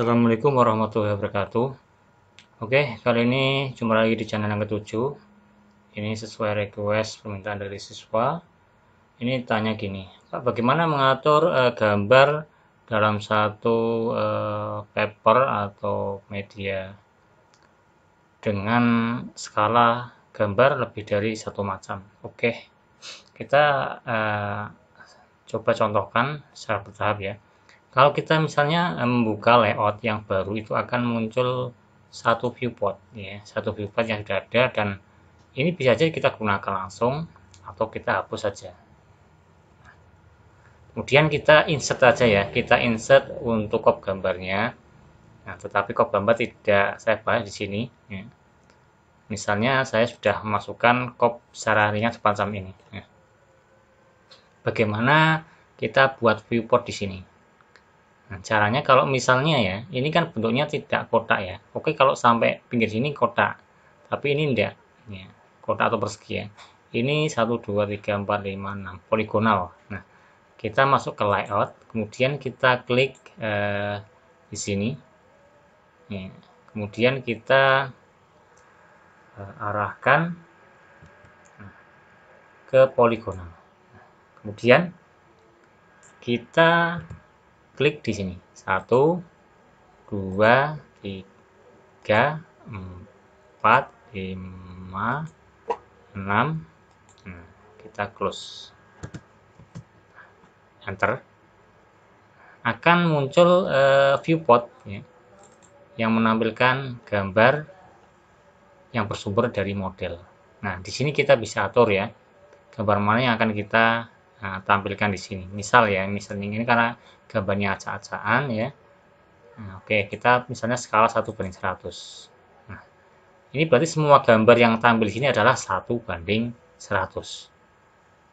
Assalamualaikum warahmatullahi wabarakatuh. Oke, kali ini jumpa lagi di channel yang ketujuh. Ini sesuai request permintaan dari siswa. Ini tanya gini, Pak, bagaimana mengatur gambar dalam satu paper atau media dengan skala gambar lebih dari satu macam? Oke, kita coba contohkan secara bertahap ya. Kalau kita misalnya membuka layout yang baru, itu akan muncul satu viewport ya, satu viewport yang sudah ada, dan ini bisa saja kita gunakan langsung atau kita hapus saja. Kemudian kita insert saja ya, kita insert untuk crop gambarnya. Nah, tetapi crop gambar tidak saya bahas di sini ya. Misalnya saya sudah memasukkan crop secara ringan semacam ini ya. Bagaimana kita buat viewport di sini? Nah, caranya kalau misalnya ya, ini kan bentuknya tidak kotak ya. Oke, kalau sampai pinggir sini kotak, tapi ini enggak ya, kotak atau persegi ya. Ini 1 2 3 4 5 6 poligonal. Nah, kita masuk ke layout, kemudian kita klik di sini ya. Kemudian kita arahkan ke poligonal. Kemudian kita klik di sini 1 2 3 4 5 6. Nah, kita close, enter. Akan muncul viewport ya, yang menampilkan gambar yang bersumber dari model. Nah, di sini kita bisa atur ya, gambar mana yang akan kita tampilkan di sini. Misal ya, misalnya ini karena gambarnya acak-acakan ya. Nah, oke, kita misalnya skala 1:100. Nah, ini berarti semua gambar yang tampil di sini adalah 1:100.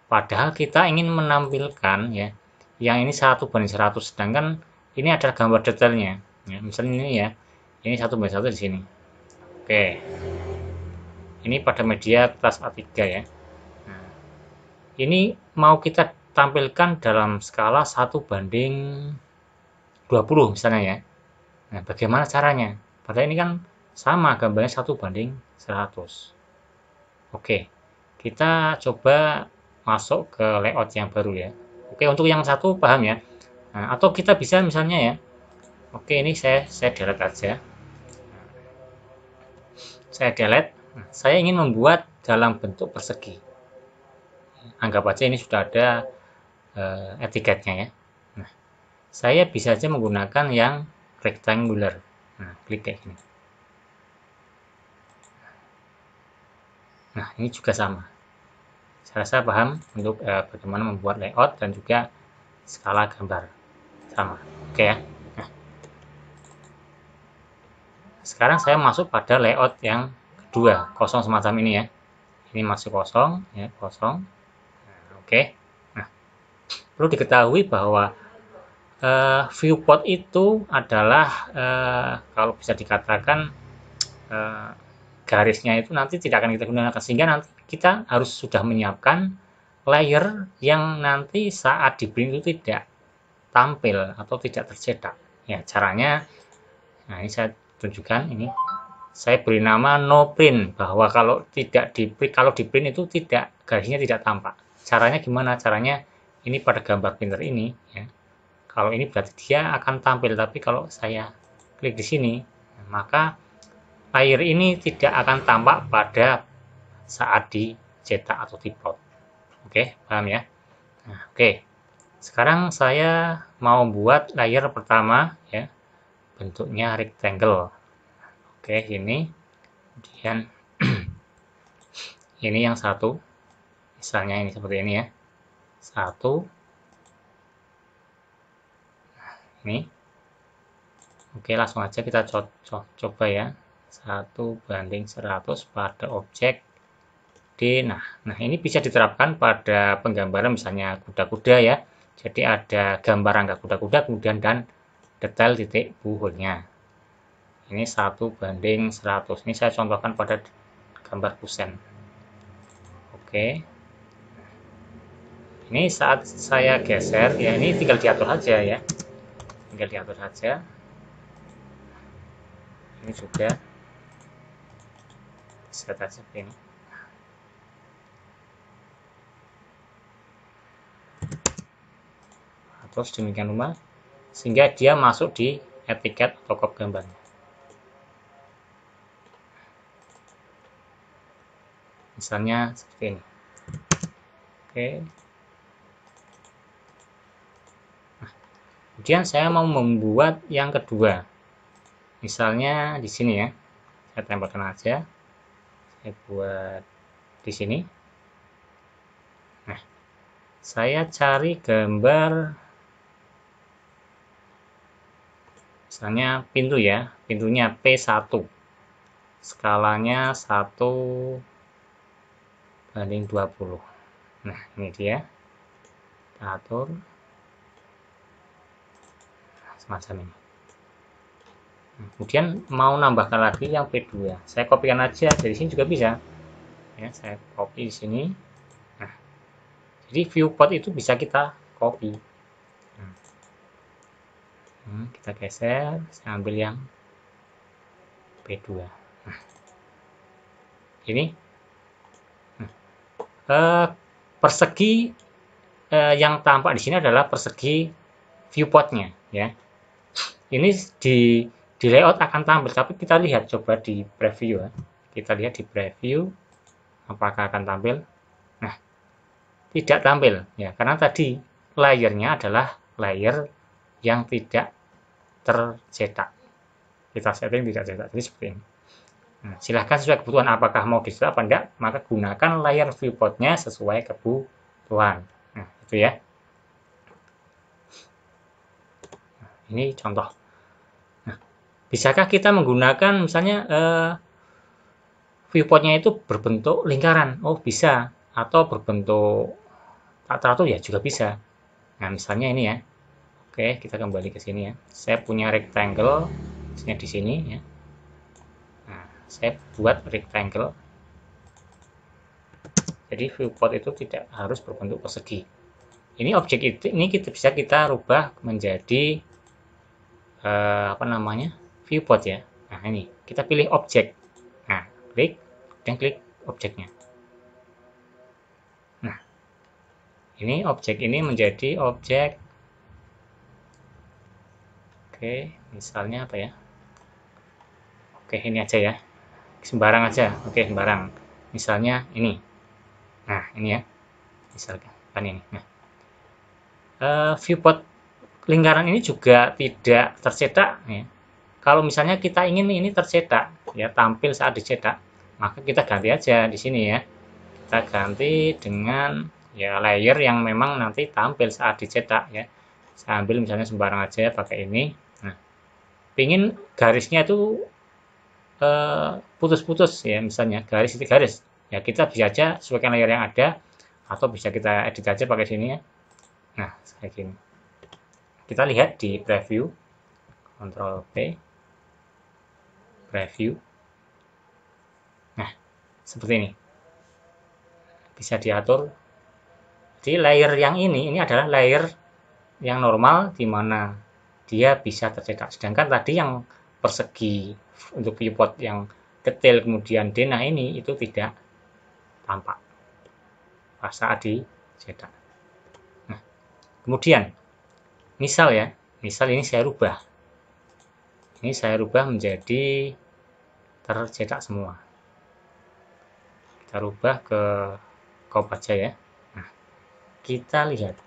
Padahal kita ingin menampilkan ya, yang ini 1:100, sedangkan ini adalah gambar detailnya. Ya, misalnya ini ya, ini 1:1 di sini. Oke, ini pada media tas A3 ya. Nah, ini mau kita tampilkan dalam skala 1:20 misalnya ya. Nah, bagaimana caranya? Padahal ini kan sama gambarnya 1:100. Oke, kita coba masuk ke layout yang baru ya. Oke, untuk yang satu paham ya. Nah, atau kita bisa misalnya ya. Oke, ini saya delete aja. Saya delete. Nah, saya ingin membuat dalam bentuk persegi. Anggap aja ini sudah ada etiketnya ya. Nah, saya bisa saja menggunakan yang rectangular. Nah, klik kayak gini. Nah, ini juga sama. Saya rasa paham untuk bagaimana membuat layout dan juga skala gambar. Sama. Oke ya. Nah, sekarang saya masuk pada layout yang kedua, kosong semacam ini ya. Ini masih kosong ya, kosong. Nah, oke. Nah, perlu diketahui bahwa viewport itu adalah kalau bisa dikatakan garisnya itu nanti tidak akan kita gunakan, sehingga nanti kita harus sudah menyiapkan layer yang nanti saat di print itu tidak tampil atau tidak tercetak ya. Caranya, nah ini saya tunjukkan, ini saya beri nama no print, bahwa kalau tidak di print, kalau di print itu tidak, garisnya tidak tampak. Caranya gimana? Caranya ini pada gambar printer ini ya, kalau ini berarti dia akan tampil, tapi kalau saya klik di sini maka layer ini tidak akan tampak pada saat dicetak atau diplot. Oke, paham ya? Nah, oke. Sekarang saya mau buat layer pertama ya, bentuknya rectangle. Oke, ini. Kemudian ini yang satu. Misalnya ini seperti ini ya. Satu. Nah, ini. Oke, langsung aja kita coba ya. 1:100 pada objek D. Nah, ini bisa diterapkan pada penggambaran misalnya kuda-kuda ya. Jadi ada gambar angka kuda-kuda, kemudian dan detail titik buhurnya. Ini 1:100. Ini saya contohkan pada gambar kusen. Oke. Ini saat saya geser ya, ini tinggal diatur saja ya. Tinggal diatur saja. Ini juga set aja ini. Atau sedemikian rupa sehingga dia masuk di etiket pokok gambarnya. Misalnya seperti ini. Oke. Nah, kemudian saya mau membuat yang kedua. Misalnya di sini ya. Saya tempelkan aja. Saya buat di sini. Nah, saya cari gambar misalnya pintu ya, pintunya P1, skalanya 1:20. Nah, ini dia, kita atur semacam ini. Kemudian mau nambahkan lagi yang P2, saya kopikan aja dari sini juga bisa ya, saya copy di sini. Nah, jadi viewport itu bisa kita copy. Kita geser, saya ambil yang P2. Nah, ini persegi yang tampak di sini adalah persegi viewportnya ya. Ini di layout akan tampil, tapi kita lihat coba di preview ya. Kita lihat di preview apakah akan tampil. Nah, tidak tampil ya, karena tadi layernya adalah layer yang tidak tercetak. Kita setting tidak cetak, jadi seperti ini. Nah, silahkan sesuai kebutuhan, apakah mau dicetak apa enggak, maka gunakan layar viewportnya sesuai kebutuhan. Nah, itu ya. Nah, ini contoh. Nah, bisakah kita menggunakan misalnya viewportnya itu berbentuk lingkaran? Oh, bisa. Atau berbentuk tak teratur ya juga bisa. Nah, misalnya ini ya. Oke, kita kembali ke sini ya. Saya punya rectangle di sini ya. Nah, saya buat rectangle. Jadi viewport itu tidak harus berbentuk persegi. Ini objek ini bisa kita rubah menjadi apa namanya, viewport ya. Nah, ini kita pilih objek. Nah, klik dan klik objeknya. Nah, ini objek ini menjadi objek. Oke, misalnya apa ya? Oke, ini aja ya. Sembarang aja. Oke, sembarang. Misalnya ini. Nah, ini ya. Misalkan ini. Nah, viewport lingkaran ini juga tidak tercetak ya. Kalau misalnya kita ingin ini tercetak ya, tampil saat dicetak, maka kita ganti aja di sini ya. Kita ganti dengan ya layer yang memang nanti tampil saat dicetak ya. Saya ambil misalnya sembarang aja pakai ini. Nah, pingin garisnya itu putus-putus ya, misalnya garis itu garis ya, kita bisa aja sesuaikan layer yang ada atau bisa kita edit aja pakai sini ya. Nah, kayak gini. Kita lihat di preview, Ctrl P, preview. Nah, seperti ini. Bisa diatur. Jadi layer yang ini adalah layer yang normal di mana dia bisa tercetak. Sedangkan tadi yang persegi untuk viewport yang detail kemudian denah ini itu tidak tampak pas saat dicetak. Nah, kemudian misal ini saya rubah. Ini saya rubah menjadi tercetak semua. Kita rubah ke copy aja ya. Nah, kita lihat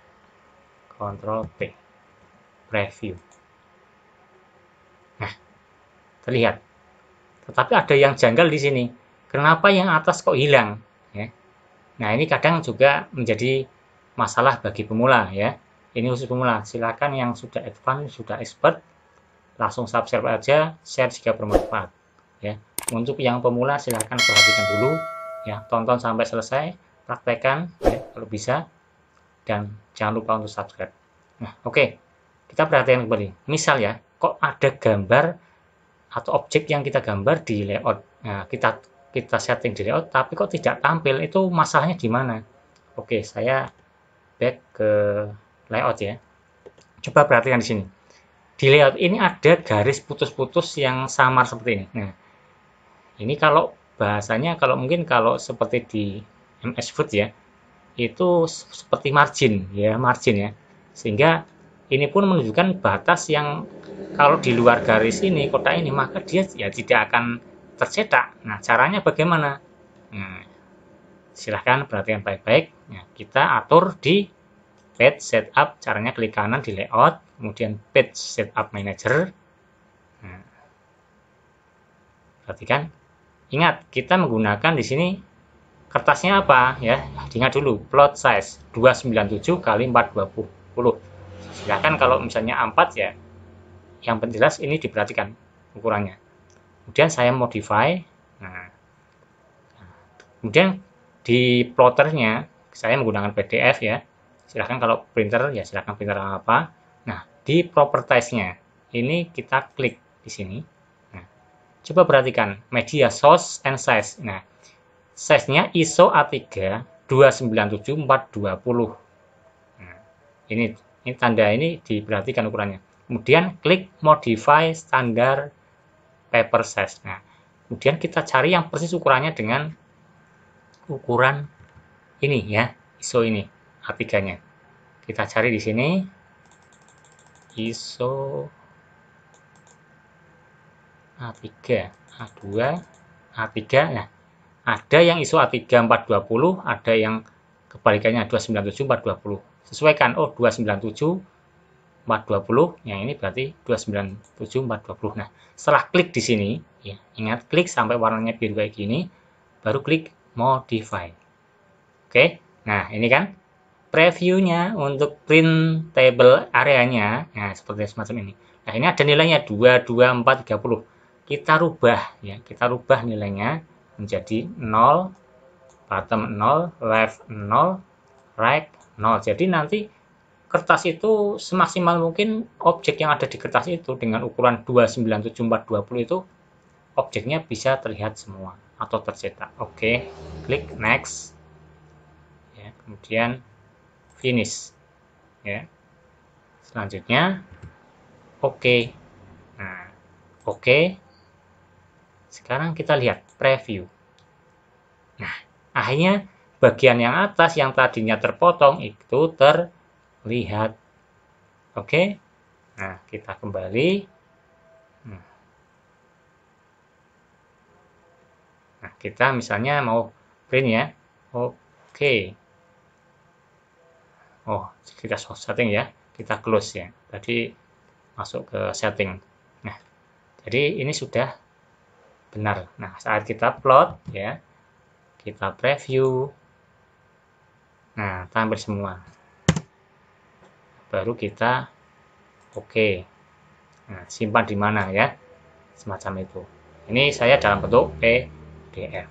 Ctrl P, preview. Nah, terlihat. Tetapi ada yang janggal di sini. Kenapa yang atas kok hilang? Ya. Nah, ini kadang juga menjadi masalah bagi pemula ya. Ini khusus pemula. Silakan yang sudah advance, sudah expert, langsung subscribe aja, share jika bermanfaat. Ya. Untuk yang pemula silakan perhatikan dulu, ya, tonton sampai selesai, praktekkan ya, kalau bisa, dan jangan lupa untuk subscribe. Nah, oke. Kita perhatikan kembali. Misal ya, kok ada gambar atau objek yang kita gambar di layout. Nah, kita setting di layout tapi kok tidak tampil, itu masalahnya di mana? Oke, saya back ke layout ya. Coba perhatikan di sini. di layout ini ada garis putus-putus yang samar seperti ini. Nah, ini kalau bahasanya, kalau mungkin kalau seperti di MS Word ya, itu seperti margin ya, margin ya. Sehingga ini pun menunjukkan batas yang kalau di luar garis ini, kotak ini, maka dia ya tidak akan tercetak. Nah, caranya bagaimana? Nah, silahkan perhatikan baik-baik. Nah, kita atur di page setup, caranya klik kanan di layout, kemudian page setup manager. Nah, perhatikan. Ingat, kita menggunakan di sini kertasnya apa ya? Ingat dulu, plot size 297 kali 420. Silahkan kalau misalnya A4 ya, yang jelas ini diperhatikan ukurannya. Kemudian saya modify. Nah, kemudian di plotternya saya menggunakan PDF ya. Silahkan kalau printer ya silahkan printer apa. Nah, di propertiesnya ini kita klik di sini. Nah, coba perhatikan media source and size. Nah, size-nya ISO A3 297/420. Nah, ini tanda ini diperhatikan ukurannya. Kemudian klik modify standar paper size. Nah, kemudian kita cari yang persis ukurannya dengan ukuran ini ya, ISO ini A3-nya. Kita cari di sini ISO A3, A2, A3. Nah, ada yang ISO A3 420, ada yang kebalikannya 297 420. Sesuaikan, oh 297 420, yang ini berarti 297 420. Nah, setelah klik di sini, ya, ingat klik sampai warnanya biru kayak gini, baru klik modify. Oke, nah ini kan previewnya untuk printable areanya, nah seperti semacam ini. Nah, ini ada nilainya 2, 2, 4, 30. Kita rubah ya, kita rubah nilainya menjadi 0, bottom 0, left 0, right 0. Jadi nanti kertas itu semaksimal mungkin objek yang ada di kertas itu dengan ukuran 297/420 itu objeknya bisa terlihat semua atau tercetak. Oke, klik next. Ya, kemudian finish. Ya. Selanjutnya oke. Nah, oke. Sekarang kita lihat preview. Nah, akhirnya bagian yang atas yang tadinya terpotong itu terlihat. Oke. Nah, kita kembali. Nah, kita misalnya mau print ya. Oke. Oh, kita setting ya. Kita close ya. Tadi masuk ke setting. Nah, jadi ini sudah benar. Nah, saat kita plot ya, kita preview. Nah, tampil semua. Baru kita oke. Nah, simpan di mana ya? Semacam itu. Ini saya dalam bentuk PDF.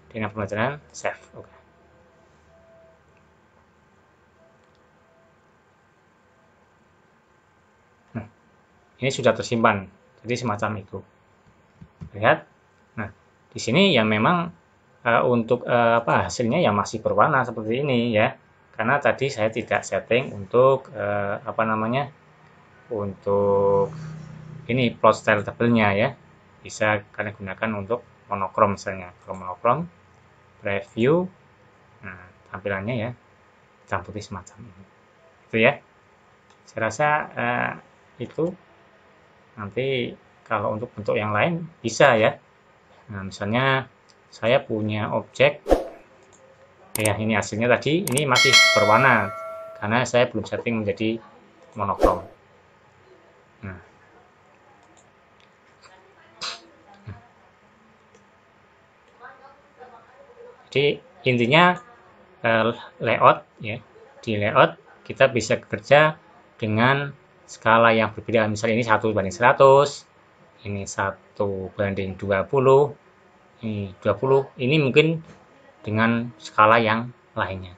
Dengan pembelajaran save. Oke. Nah, ini sudah tersimpan. Jadi semacam itu. Lihat. Nah, di sini ya memang untuk hasilnya ya masih berwarna seperti ini ya. Karena tadi saya tidak setting untuk untuk ini plot style tabelnya ya. Bisa kalian gunakan untuk monokrom misalnya. Kalau monokrom preview, nah tampilannya ya hitam putih semacam ini. Itu ya. Saya rasa itu nanti kalau untuk bentuk yang lain bisa ya. Nah, misalnya saya punya objek ya, ini hasilnya tadi ini masih berwarna karena saya belum setting menjadi monokrom. Nah, jadi intinya layout ya, di layout kita bisa bekerja dengan skala yang berbeda. Misalnya ini 1:100, ini 1:20, ini 20, ini mungkin dengan skala yang lainnya.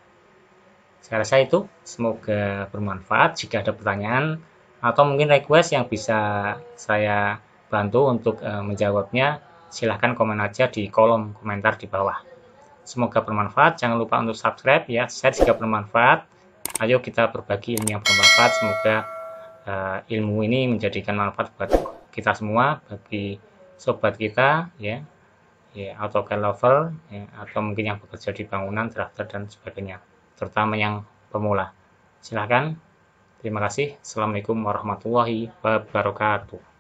Saya rasa itu, semoga bermanfaat. Jika ada pertanyaan atau mungkin request yang bisa saya bantu untuk menjawabnya, silahkan komen aja di kolom komentar di bawah. Semoga bermanfaat. Jangan lupa untuk subscribe ya, share jika bermanfaat. Ayo kita berbagi ilmu yang bermanfaat. Semoga ilmu ini menjadikan manfaat buat kita semua, bagi sobat kita ya, AutoCAD lover ya, atau mungkin yang bekerja di bangunan, drafter dan sebagainya, terutama yang pemula. Silahkan. Terima kasih. Assalamualaikum warahmatullahi wabarakatuh.